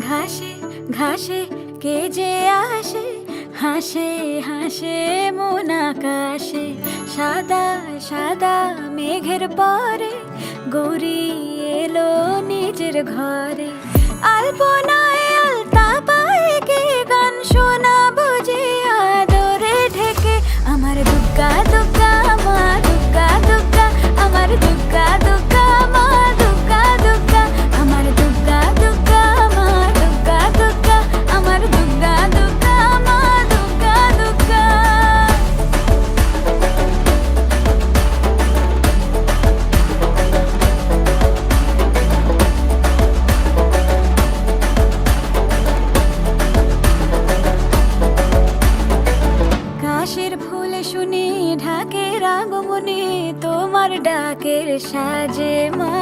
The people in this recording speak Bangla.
ঘাসে ঘাসে কে যে আসে, হাসে হাসে মন আকাশে। সাদা সাদা মেঘের পরে গৌরী এলো নিজের ঘরে। আলপনায় আলতা পায়ে কে গান শোনাবো যে আদরে ঢেকে। আমার দুগ্গা দুগ্গা মা দুগ্গা দুগ্গা, আমার দুগ্গা দুগ্গা মা দুগ্গা দুগ্গা, আমার দুগ্গা দুগ্গা মা দুগ্গা দুগ্গা, আমার দুগ্গা দুগ্গা মা দুগ্গা দুগ্গা। কাশের ফুল শুনি ঢাকের আগমনে, তোমার ডাকের সাজে মা